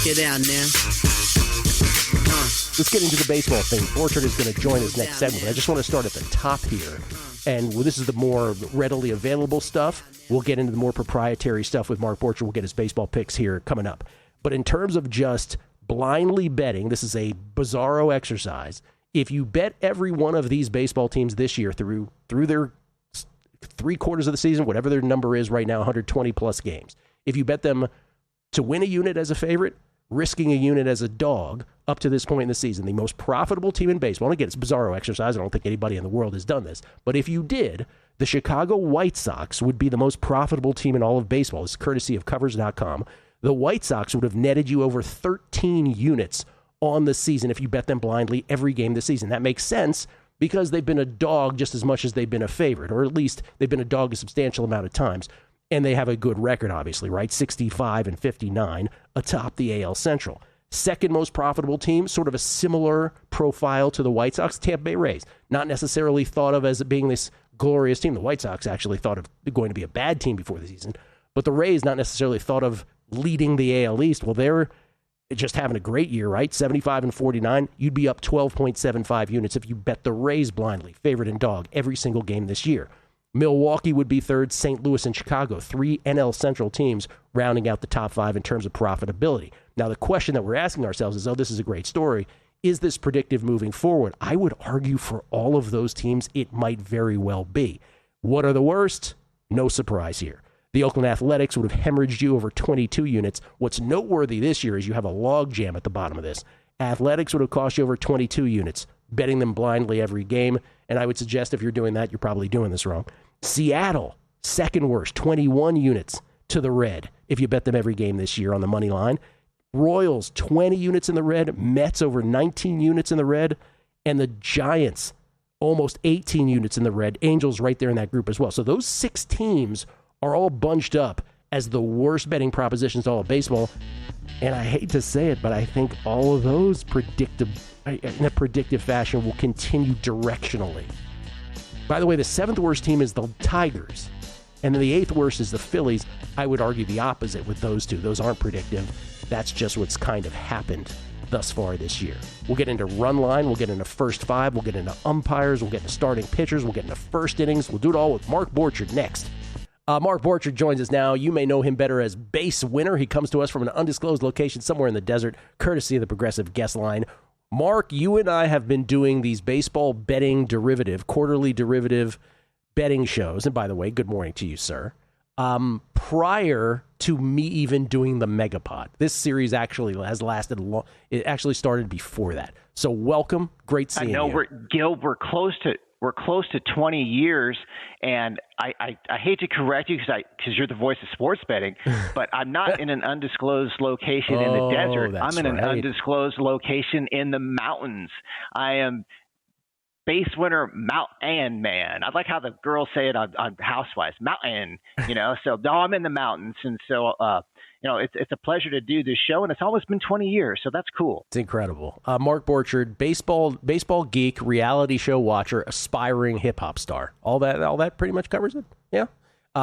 Check it out now. Let's get into the baseball thing. Borchard is going to join us next segment, but I just want to start at the top here. And this is the more readily available stuff. We'll get into the more proprietary stuff with Mark Borchard. We'll get his baseball picks here coming up. But in terms of just blindly betting, this is a bizarro exercise. If you bet every one of these baseball teams this year through their 3 quarters of the season, whatever their number is right now, 120 plus games, if you bet them to win a unit as a favorite, risking a unit as a dog up to this point in the season, the most profitable team in baseball, and again, it's a bizarro exercise. I don't think anybody in the world has done this. But if you did, the Chicago White Sox would be the most profitable team in all of baseball. This is courtesy of Covers.com. The White Sox would have netted you over 13 units on the season if you bet them blindly every game this season. That makes sense because they've been a dog just as much as they've been a favorite, or at least they've been a dog a substantial amount of times. And they have a good record, obviously, right? 65-59 atop the AL Central. Second most profitable team, sort of a similar profile to the White Sox, Tampa Bay Rays. Not necessarily thought of as being this glorious team. The White Sox actually thought of going to be a bad team before the season. But the Rays not necessarily thought of leading the AL East. Well, they're just having a great year, right? 75-49. You'd be up 12.75 units if you bet the Rays blindly, favorite and dog, every single game this year. Milwaukee would be third, St. Louis and Chicago, 3 NL Central teams rounding out the top 5 in terms of profitability. Now, the question that we're asking ourselves is, this is a great story. Is this predictive moving forward? I would argue for all of those teams, it might very well be. What are the worst? No surprise here. The Oakland Athletics would have hemorrhaged you over 22 units. What's noteworthy this year is you have a logjam at the bottom of this. Athletics would have cost you over 22 units, betting them blindly every game. And I would suggest if you're doing that, you're probably doing this wrong. Seattle, second worst, 21 units to the red if you bet them every game this year on the money line. Royals, 20 units in the red. Mets, over 19 units in the red. And the Giants, almost 18 units in the red. Angels right there in that group as well. So those 6 teams are all bunched up as the worst betting propositions to all of baseball. And I hate to say it, but I think all of those in a predictive fashion will continue directionally. By the way, the 7th worst team is the Tigers, and then the 8th worst is the Phillies. I would argue the opposite with those two. Those aren't predictive. That's just what's kind of happened thus far this year. We'll get into run line. We'll get into first 5. We'll get into umpires. We'll get into starting pitchers. We'll get into first innings. We'll do it all with Mark Borchard next. Mark Borchard joins us now. You may know him better as Basewinner. He comes to us from an undisclosed location somewhere in the desert, courtesy of the Progressive Guest Line. Mark, you and I have been doing these baseball betting quarterly derivative betting shows. And by the way, good morning to you, sir. Prior to me even doing the Megapod. This series actually has lasted long. It actually started before that. So welcome. Great seeing you. I know, Gil, we're close to 20 years, and I hate to correct you because you're the voice of sports betting, but I'm not in an undisclosed location in the desert. I'm in an undisclosed location in the mountains. I am Basewinner Mountain Man. I like how the girls say it on Housewives, Mountain, So no, I'm in the mountains, and so it's a pleasure to do this show, and it's almost been 20 years, so that's cool. It's incredible. Mark Borchard, baseball geek, reality show watcher, aspiring hip hop star. All that pretty much covers it. Yeah.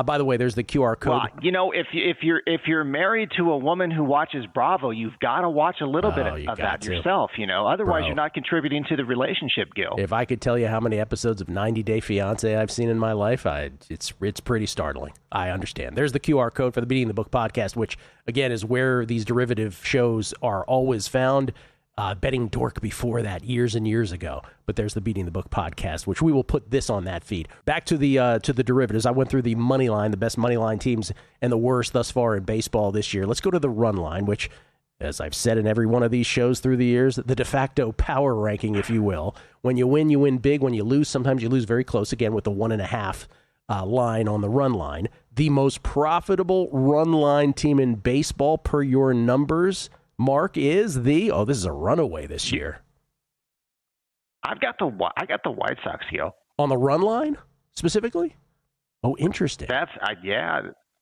By the way, there's the QR code. Well, if you're married to a woman who watches Bravo, you've got to watch a little bit of that yourself. Otherwise you're not contributing to the relationship, Gil. If I could tell you how many episodes of 90 Day Fiancé I've seen in my life, it's pretty startling. I understand. There's the QR code for the Beating the Book podcast, which again is where these derivative shows are always found. Betting Dork before that, years and years ago. But there's the Beating the Book podcast, which we will put this on that feed. Back to the derivatives. I went through the money line, the best money line teams, and the worst thus far in baseball this year. Let's go to the run line, which, as I've said in every one of these shows through the years, the de facto power ranking, if you will. When you win big. When you lose, sometimes you lose very close, again, with the 1.5 line on the run line. The most profitable run line team in baseball per your numbers, Mark, is this is a runaway this year. I got the White Sox, Gil. On the run line, specifically? Oh, interesting. That's.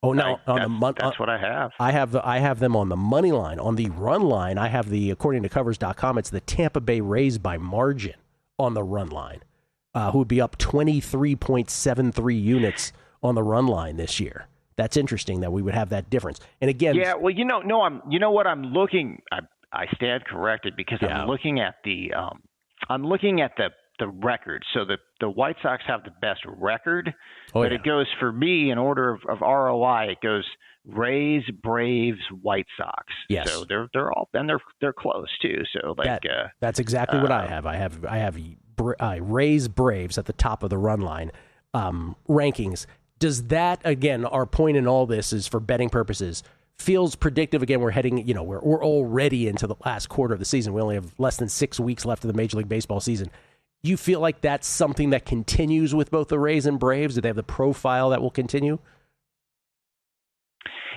Oh, no. That's what I have. I have them on the money line. On the run line, I have according to Covers.com, it's the Tampa Bay Rays by margin on the run line, who would be up 23.73 units on the run line this year. That's interesting that we would have that difference. And again, yeah, well, I'm looking. I stand corrected because I'm looking at the record. So the White Sox have the best record, but it goes for me in order of ROI. It goes Rays, Braves, White Sox. Yes. So they're all, and they're close too. So that's exactly what I have. I have Rays, Braves at the top of the run line rankings. Does that, again, our point in all this is for betting purposes, feels predictive? Again, we're heading, we're already into the last quarter of the season. We only have less than 6 weeks left of the Major League Baseball season. You feel like that's something that continues with both the Rays and Braves? Do they have the profile that will continue?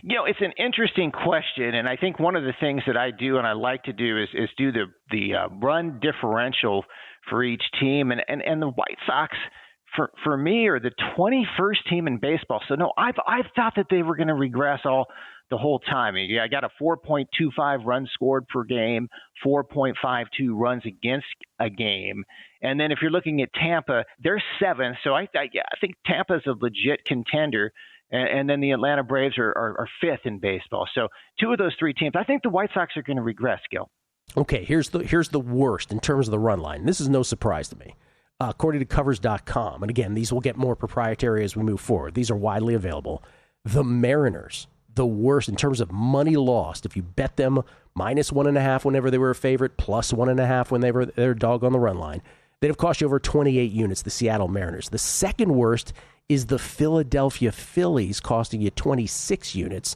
It's an interesting question, and I think one of the things that I do and I like to do is do the run differential for each team, and the White Sox for me are the 21st team in baseball. So no, I've thought that they were going to regress the whole time. I got a 4.25 runs scored per game, 4.52 runs against a game. And then if you're looking at Tampa, they're 7th. So I think Tampa's a legit contender. And then the Atlanta Braves are 5th in baseball. So 2 of those 3 teams, I think the White Sox are going to regress, Gil. Okay, here's the worst in terms of the run line. This is no surprise to me. According to Covers.com, and again, these will get more proprietary as we move forward. These are widely available. The Mariners, the worst in terms of money lost. If you bet them -1.5 whenever they were a favorite, +1.5 when they were their dog on the run line, they'd have cost you over 28 units, the Seattle Mariners. The second worst is the Philadelphia Phillies, costing you 26 units.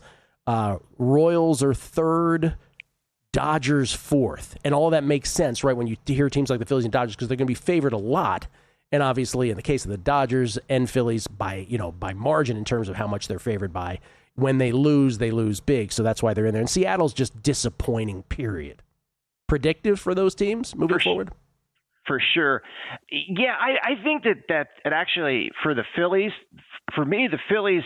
Royals are 3rd, Dodgers 4th. And all that makes sense, right, when you hear teams like the Phillies and Dodgers, because they're going to be favored a lot. And obviously, in the case of the Dodgers and Phillies, by margin in terms of how much they're favored by. When they lose big. So that's why they're in there. And Seattle's just disappointing, period. Predictive for those teams moving forward? For sure. Yeah, I think that it actually, for the Phillies, for me, the Phillies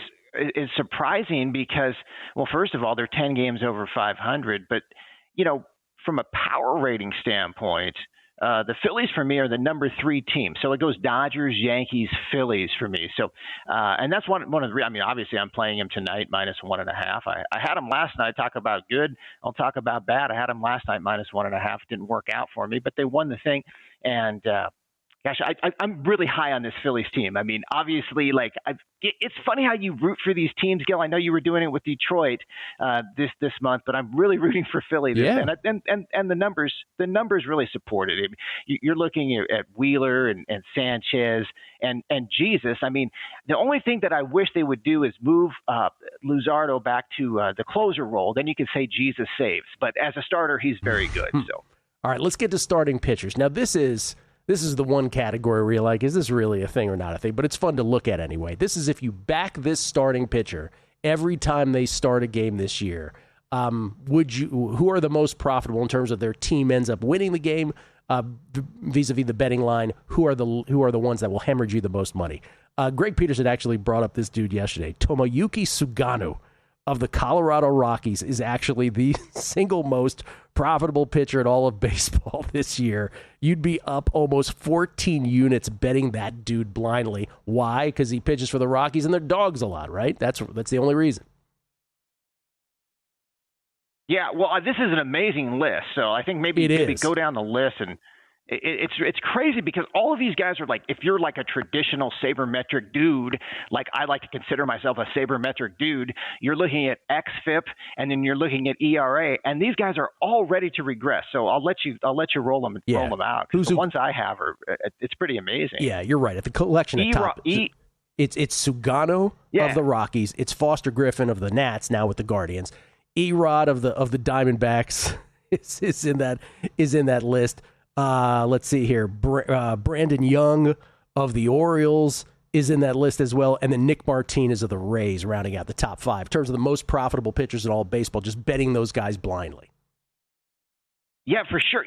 is surprising because, well, first of all, they're 10 games over 500. But, from a power rating standpoint, the Phillies for me are the number 3 team. So it goes Dodgers, Yankees, Phillies for me. So, and that's one of the, obviously I'm playing him tonight -1.5. I had him last night. Talk about good. I'll talk about bad. I had him last night -1.5. Didn't work out for me, but they won the thing. And, gosh, I'm really high on this Phillies team. Obviously, it's funny how you root for these teams, Gil. I know you were doing it with Detroit this month, but I'm really rooting for Philly. Yeah. And the numbers really support it. You're looking at Wheeler and Sanchez and Jesus. The only thing that I wish they would do is move Luzardo back to the closer role. Then you can say Jesus saves. But as a starter, he's very good. So, all right, let's get to starting pitchers. Now, this is the one category where you're like, is this really a thing or not a thing? But it's fun to look at anyway. This is if you back this starting pitcher every time they start a game this year, who are the most profitable in terms of their team ends up winning the game vis-a-vis the betting line? Who are the ones that will hemorrhage you the most money? Greg Peterson actually brought up this dude yesterday. Tomoyuki Sugano of the Colorado Rockies is actually the single most profitable pitcher in all of baseball this year. You'd be up almost 14 units betting that dude blindly. Why? Because he pitches for the Rockies and their dogs a lot, right? That's the only reason. Yeah, well, this is an amazing list. So I think maybe go down the list, and it's crazy because all of these guys are like, if you're like a traditional sabermetric dude, like I like to consider myself a sabermetric dude, you're looking at xFIP and then you're looking at ERA, and these guys are all ready to regress. So I'll let you roll them out. The ones I have it's pretty amazing. Yeah, you're right. At the collection at top, it's Sugano of the Rockies. It's Foster Griffin of the Nats, now with the Guardians. Erod of the Diamondbacks is in that list. Let's see here. Brandon Young of the Orioles is in that list as well. And then Nick Martinez of the Rays rounding out the top 5 in terms of the most profitable pitchers in all of baseball, just betting those guys blindly. Yeah, for sure.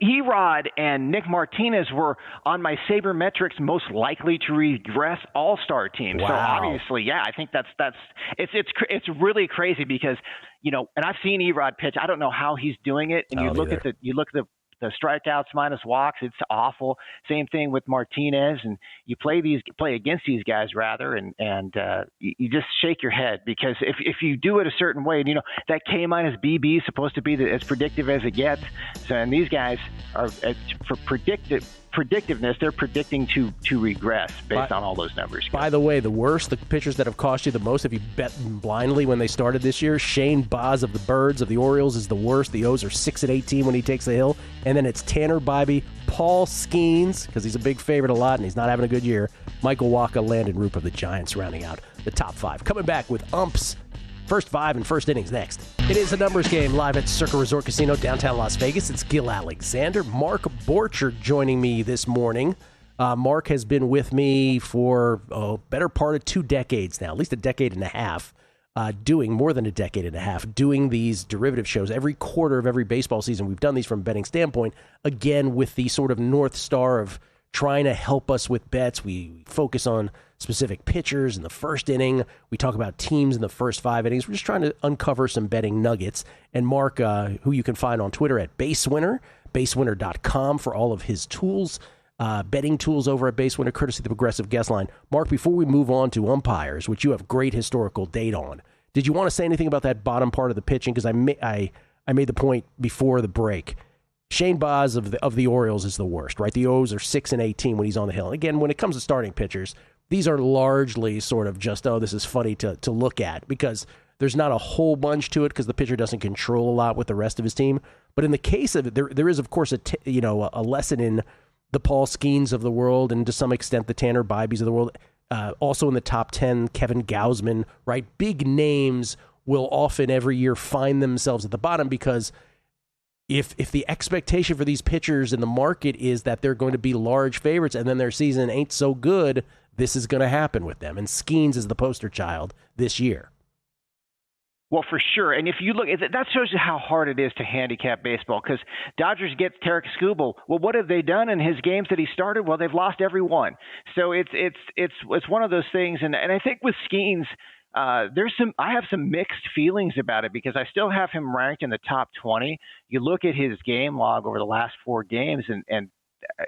Erod and Nick Martinez were on my sabermetrics most likely to regress all-star team. Wow. So obviously, yeah, I think it's really crazy because, and I've seen Erod pitch. I don't know how he's doing it. And you look at the the strikeouts minus walks, it's awful. Same thing with Martinez, and you play against these guys rather, and you just shake your head, because if you do it a certain way, and that K minus BB is supposed to be as predictive as it gets. So, and these guys are for predictiveness, they're predicting to regress based on all those numbers. By the way, the pitchers that have cost you the most, if you bet blindly when they started this year, Shane Baz of the Birds of the Orioles is the worst. The O's are 6-18 when he takes the hill. And then it's Tanner Bybee, Paul Skeens, because he's a big favorite a lot and he's not having a good year, Michael Wacha, Landon Roop of the Giants rounding out the top 5. Coming back with umps, first 5 and first innings next. It is a numbers game live at Circa Resort Casino, downtown Las Vegas. It's Gill Alexander. Mark Borchard joining me this morning. Mark has been with me for a better part of 2 decades now, at least a decade and a half, doing more than a decade and a half, doing these derivative shows every quarter of every baseball season. We've done these from a betting standpoint, again, with the sort of North Star of trying to help us with bets. We focus on specific pitchers in the first inning. We talk about teams in the first 5 innings. We're just trying to uncover some betting nuggets. And Mark, who you can find on Twitter at Basewinner, Basewinner.com for all of his tools, betting tools over at Basewinner, courtesy of the Progressive Guest Line. Mark, before we move on to umpires, which you have great historical data on, did you want to say anything about that bottom part of the pitching? Because I made the point before the break. Shane Baz of the Orioles is the worst, right? The O's are 6-18 when he's on the hill. Again, when it comes to starting pitchers, these are largely sort of just, this is funny to look at, because there's not a whole bunch to it because the pitcher doesn't control a lot with the rest of his team. But in the case of it, there is, of course, a lesson in the Paul Skeens of the world, and to some extent the Tanner Bybees of the world. Also in the top 10, Kevin Gausman, right? Big names will often every year find themselves at the bottom, because if the expectation for these pitchers in the market is that they're going to be large favorites and then their season ain't so good, this is going to happen with them. And Skeens is the poster child this year. Well, for sure. And if you look, that shows you how hard it is to handicap baseball, because Dodgers get Tarek Skubal. Well, what have they done in his games that he started? Well, they've lost every one. So it's one of those things. And I think with Skeens, I have some mixed feelings about it, because I still have him ranked in the top 20. You look at his game log over the last 4 games, and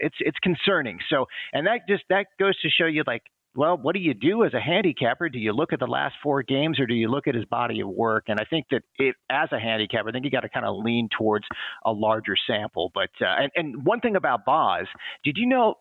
it's concerning. So, and that goes to show you, like, well, what do you do as a handicapper? Do you look at the last 4 games, or do you look at his body of work? And I think that as a handicapper, I think you got to kind of lean towards a larger sample. But and one thing about Baz, did you know?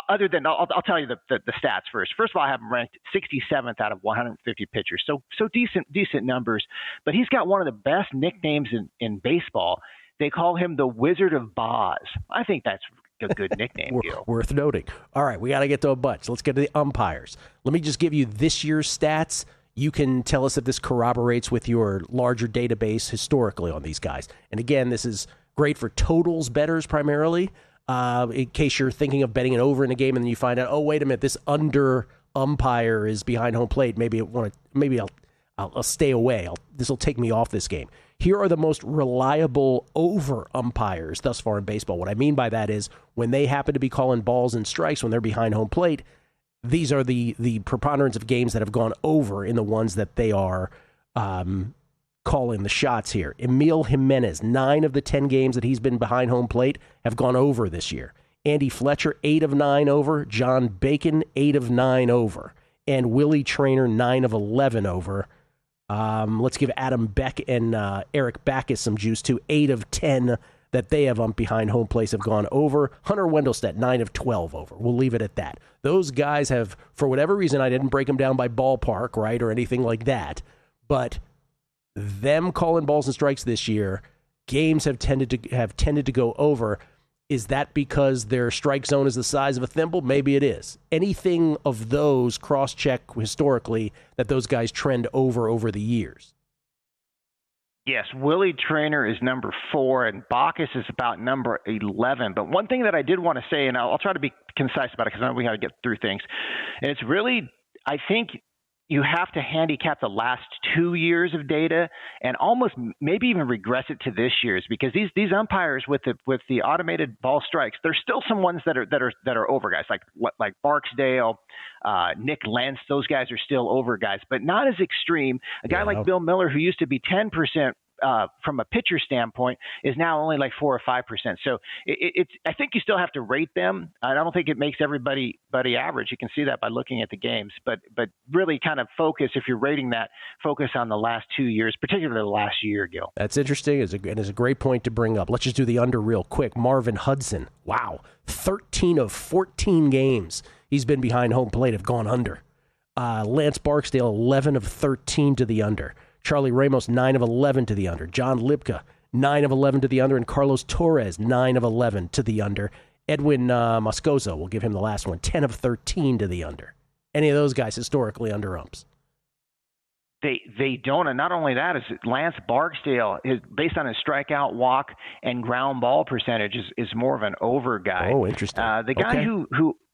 Other than I'll tell you the stats first. First of all, I have him ranked 67th out of 150 pitchers, so decent numbers. But he's got one of the best nicknames in baseball. They call him the Wizard of Baz. I think that's a good nickname, Gil. Worth noting. All right, we got to get to a bunch. Let's get to the umpires. Let me just give you this year's stats. You can tell us if this corroborates with your larger database historically on these guys. And again, this is great for totals bettors primarily. In case you're thinking of betting it over in a game and then you find out, oh, wait a minute, this under umpire is behind home plate. Maybe I'll stay away. This will take me off this game. Here are the most reliable over umpires thus far in baseball. What I mean by that is when they happen to be calling balls and strikes when they're behind home plate, these are the preponderance of games that have gone over in the ones that they are calling the shots here. Emil Jimenez, 9 of the 10 games that he's been behind home plate have gone over this year. Andy Fletcher, 8 of 9 over. John Bacon, 8 of 9 over. And Willie Traynor, 9 of 11 over. Let's give Adam Beck and Eric Backus some juice too. 8 of 10 that they have behind home plate have gone over. Hunter Wendelstedt, 9 of 12 over. We'll leave it at that. Those guys have, for whatever reason, I didn't break them down by ballpark, right, or anything like that, but them calling balls and strikes this year, games have tended to go over. Is that because their strike zone is the size of a thimble? Maybe it is. Anything of those cross-check historically that those guys trend over the years? Yes, Willie Traynor is number 4, and Bacchus is about number 11. But one thing that I did want to say, and I'll try to be concise about it because I know we got to get through things, and it's really, I think you have to handicap the last 2 years of data and almost maybe even regress it to this year's, because these umpires with the automated ball strikes, there's still some ones that are over guys like Barksdale, Nick Lentz. Those guys are still over guys, but not as extreme. A guy like Bill Miller, who used to be 10% from a pitcher standpoint is now only like 4 or 5%. So it's I think you still have to rate them. I don't think it makes everybody average. You can see that by looking at the games, but really kind of focus, if you're rating that, focus on the last 2 years, particularly the last year, Gil. That's interesting. And is a great point to bring up. Let's just do the under real quick. Marvin Hudson. Wow. 13 of 14 games he's been behind home plate have gone under. Lance Barksdale, 11 of 13 to the under. Charlie Ramos, 9 of 11 to the under. John Libka, 9 of 11 to the under. And Carlos Torres, 9 of 11 to the under. Edwin Moscoso, we'll give him the last one, 10 of 13 to the under. Any of those guys historically under umps? They don't, and not only that, is Lance Barksdale is based on his strikeout, walk, and ground ball percentage is more of an over guy. Oh, interesting.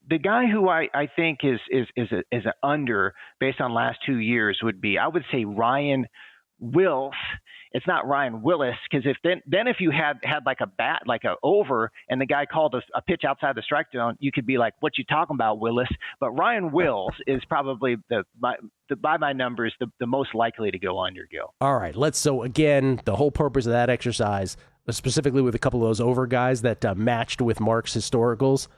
The guy who I think is an under based on last 2 years would be, I would say, Ryan Wills. It's not Ryan Willis, because if you had like a bat, like a over, and the guy called a pitch outside the strike zone, you could be like, what you talking about, Willis? But Ryan Wills is probably by my numbers the most likely to go under, Gil. All right, so again, the whole purpose of that exercise, specifically with a couple of those over guys that matched with Mark's historicals,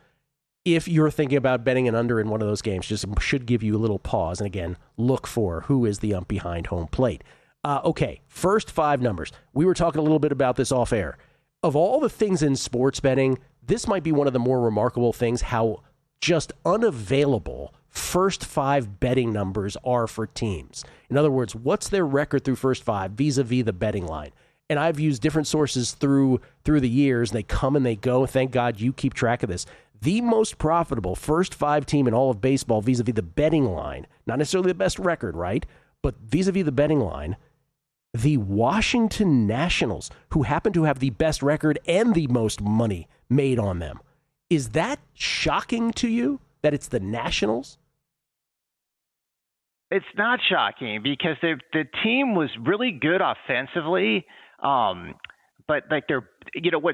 if you're thinking about betting an under in one of those games, just should give you a little pause. And again, look for who is the ump behind home plate. Okay, first 5 numbers. We were talking a little bit about this off air. Of all the things in sports betting, this might be one of the more remarkable things, how just unavailable first 5 betting numbers are for teams. In other words, what's their record through first 5 vis-a-vis the betting line? And I've used different sources through the years. They come and they go. Thank God you keep track of this. The most profitable first 5 team in all of baseball vis-a-vis the betting line, not necessarily the best record, right? But vis-a-vis the betting line, the Washington Nationals, who happen to have the best record and the most money made on them. Is that shocking to you that it's the Nationals? It's not shocking, because the team was really good offensively, but like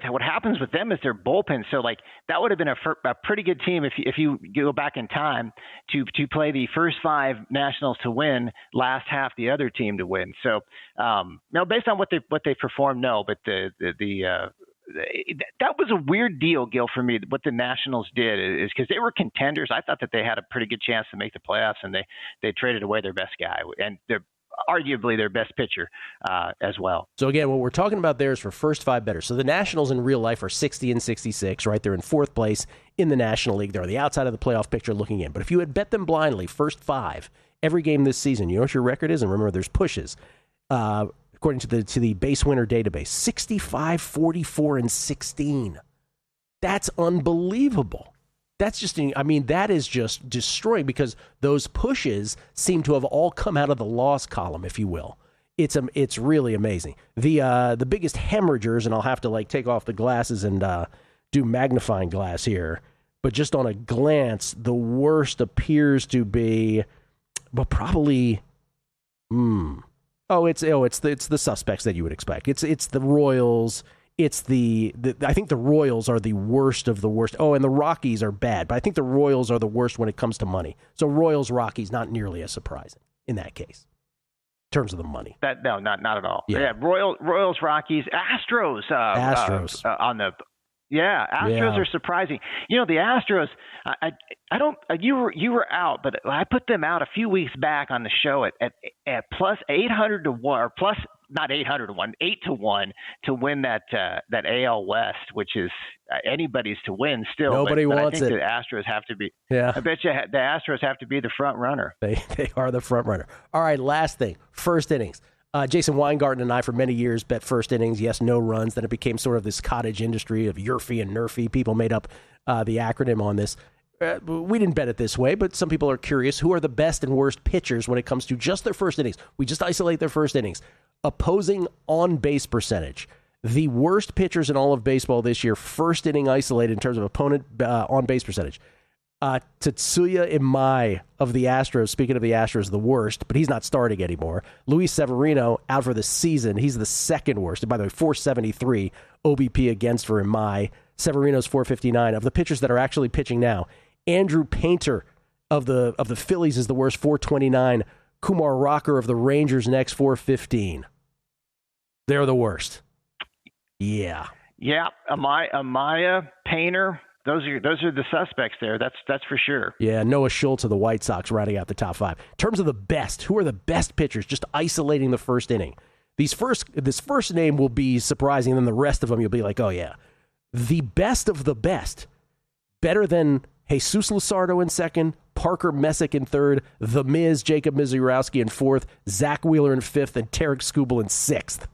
what happens with them is their bullpen. So like that would have been a pretty good team if you go back in time to play the first 5 Nationals to win, last half the other team to win. So now based on what they performed, no, but that was a weird deal, Gil, for me. What the Nationals did is because they were contenders. I thought that they had a pretty good chance to make the playoffs, and they traded away their best guy, and they're arguably their best pitcher as well. So again, what we're talking about there is for first 5 bettors. So the Nationals in real life are 60 and 66, right? They're in 4th place in the National League. They're on the outside of the playoff picture looking in. But if you had bet them blindly, first 5, every game this season, you know what your record is? And remember, there's pushes. According to the Basewinner database, 65, 44, and 16. That's unbelievable. That is just destroying, because those pushes seem to have all come out of the loss column, if you will. It's really amazing. The biggest hemorrhagers, and I'll have to take off the glasses and do magnifying glass here, but just on a glance, the worst appears to be, but probably, it's the suspects that you would expect. It's the Royals. I think the Royals are the worst of the worst. Oh, and the Rockies are bad, but I think the Royals are the worst when it comes to money. So Royals, Rockies, not nearly as surprising in that case, in terms of the money. No, not at all. Yeah, Royals, Rockies, Astros. Astros are surprising. You know, the Astros. I don't. You were out, but I put them out a few weeks back on the show at plus 800 to 1, or plus. Not 800 to 1, 8 to 1 to win that AL West, which is anybody's to win still. Nobody wants it. I think the Astros have to be. Yeah. I bet you the Astros have to be the front runner. They are the front runner. All right, last thing, first innings. Jason Weingarten and I for many years bet first innings, yes, no runs. Then it became sort of this cottage industry of Yerfie and Nerfie. People made up the acronym on this. We didn't bet it this way, but some people are curious. Who are the best and worst pitchers when it comes to just their first innings? We just isolate their first innings. Opposing on-base percentage. The worst pitchers in all of baseball this year, first inning isolated in terms of opponent on-base percentage. Tetsuya Imai of the Astros, speaking of the Astros, the worst, but he's not starting anymore. Luis Severino out for the season. He's the second worst. And by the way, 473 OBP against for Imai. Severino's 459. Of the pitchers that are actually pitching now, Andrew Painter of the Phillies is the worst, 429. Kumar Rocker of the Rangers next, 415. They're the worst. Yeah. Yeah, Amaya, Painter, those are the suspects there. That's for sure. Yeah, Noah Schultz of the White Sox rounding out the top 5. In terms of the best, who are the best pitchers? Just isolating the first inning. This first name will be surprising, and then the rest of them you'll be like, oh yeah. The best of the best. Better than Jesus Luzardo in second, Parker Messick in third, The Miz, Jacob Mizurowski in fourth, Zach Wheeler in fifth, and Tarek Skubal in sixth.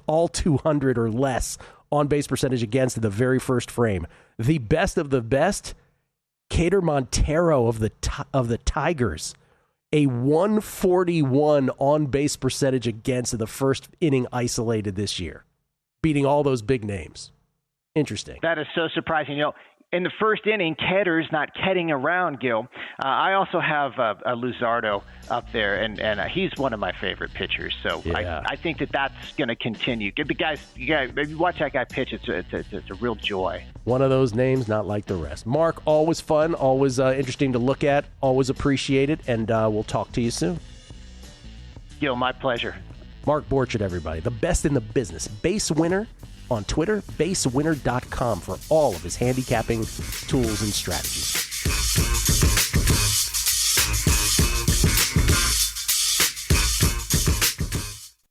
All 200 or less on-base percentage against in the very first frame. The best of the best, Cater Montero of the Tigers. A 141 on-base percentage against in the first inning isolated this year, beating all those big names. Interesting. That is so surprising. In the first inning, Ketter's not ketting around, Gil. I also have a Luzardo up there, and he's one of my favorite pitchers. So yeah. I think that's going to continue. If you watch that guy pitch, it's a real joy. One of those names, not like the rest. Mark, always fun, always interesting to look at, always appreciate it, and we'll talk to you soon. Gil, my pleasure. Mark Borchard, everybody, the best in the business. Basewinner on Twitter, basewinner.com for all of his handicapping tools and strategies.